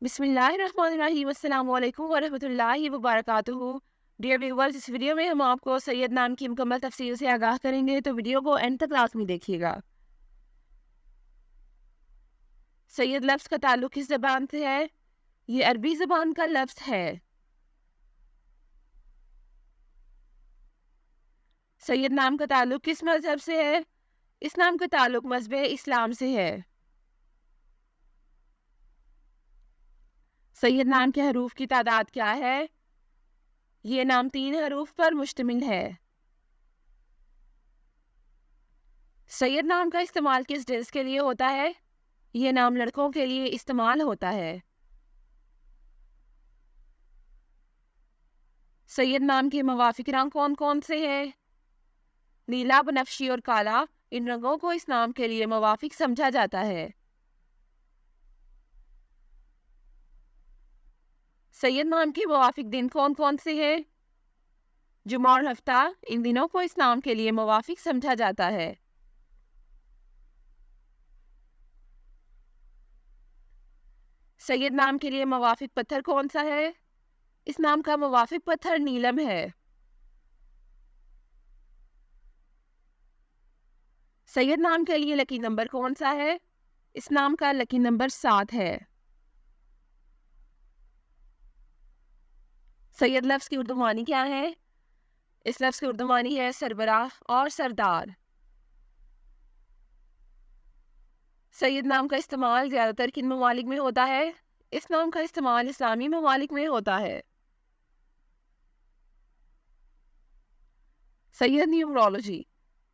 بسم اللہ الرحمن الرحیم، السلام علیکم ورحمۃ اللہ وبرکاتہ۔ ڈیئر ویورز، اس ویڈیو میں ہم آپ کو سید نام کی مکمل تفصیل سے آگاہ کریں گے، تو ویڈیو کو اینڈ تک لازمی دیکھیے گا۔ سید لفظ کا تعلق کس زبان سے ہے؟ یہ عربی زبان کا لفظ ہے۔ سید نام کا تعلق کس مذہب سے ہے؟ اس نام کا تعلق مذہب اسلام سے ہے۔ سید نام کے حروف کی تعداد کیا ہے؟ یہ نام 3 حروف پر مشتمل ہے۔ سید نام کا استعمال کس جنس کے لیے ہوتا ہے؟ یہ نام لڑکوں کے لیے استعمال ہوتا ہے۔ سید نام کے موافق رنگ کون کون سے ہیں؟ نیلا، بنفشی اور کالا، ان رنگوں کو اس نام کے لیے موافق سمجھا جاتا ہے۔ سید نام کے موافق دن کون کون سے ہیں؟ جمعہ اور ہفتہ، ان دنوں کو اس نام کے لیے موافق سمجھا جاتا ہے۔ سید نام کے لیے موافق پتھر کون سا ہے؟ اس نام کا موافق پتھر نیلم ہے۔ سید نام کے لیے لکی نمبر کون سا ہے؟ اس نام کا لکی نمبر 7 ہے۔ سید لفظ کی اردو معنی کیا ہے؟ اس لفظ کی اردو معنی ہے سربراہ اور سردار۔ سید نام کا استعمال زیادہ تر کن ممالک میں ہوتا ہے؟ اس نام کا استعمال اسلامی ممالک میں ہوتا ہے۔ سید نیومرولوجی،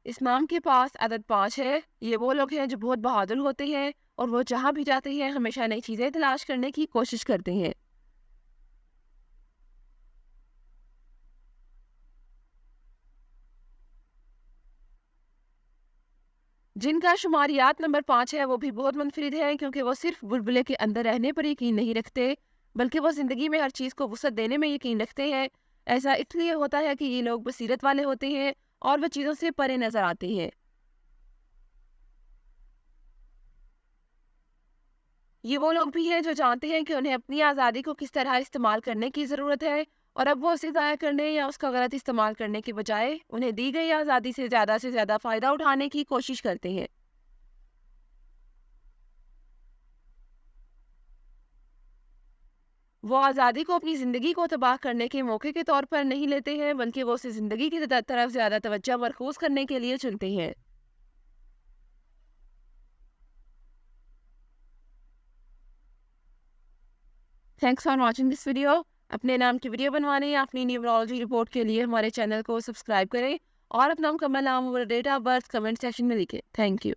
اس نام کے پاس عدد 5 ہے۔ یہ وہ لوگ ہیں جو بہت بہادر ہوتے ہیں اور وہ جہاں بھی جاتے ہیں ہمیشہ نئی چیزیں تلاش کرنے کی کوشش کرتے ہیں۔ جن کا شماریات نمبر 5 ہے وہ بھی بہت منفرد ہے، کیونکہ وہ صرف بلبلے کے اندر رہنے پر یقین نہیں رکھتے بلکہ وہ زندگی میں ہر چیز کو وسعت دینے میں یقین رکھتے ہیں۔ ایسا اس لیے ہوتا ہے کہ یہ لوگ بصیرت والے ہوتے ہیں اور وہ چیزوں سے پرے نظر آتے ہیں۔ یہ وہ لوگ بھی ہیں جو جانتے ہیں کہ انہیں اپنی آزادی کو کس طرح استعمال کرنے کی ضرورت ہے، اور اب وہ اسے ضائع کرنے یا اس کا غلط استعمال کرنے کے بجائے انہیں دی گئی آزادی سے زیادہ فائدہ اٹھانے کی کوشش کرتے ہیں۔ وہ آزادی کو اپنی زندگی کو تباہ کرنے کے موقع کے طور پر نہیں لیتے ہیں بلکہ وہ اسے زندگی کی طرف زیادہ توجہ مرکوز کرنے کے لیے چنتے ہیں۔ Thanks for watching this video. اپنے نام کی ویڈیو بنوانے یا اپنی نیورولوجی رپورٹ کے لیے ہمارے چینل کو سبسکرائب کریں اور اپنا مکمل نام اور date of birth comment section میں لکھیں۔ Thank you.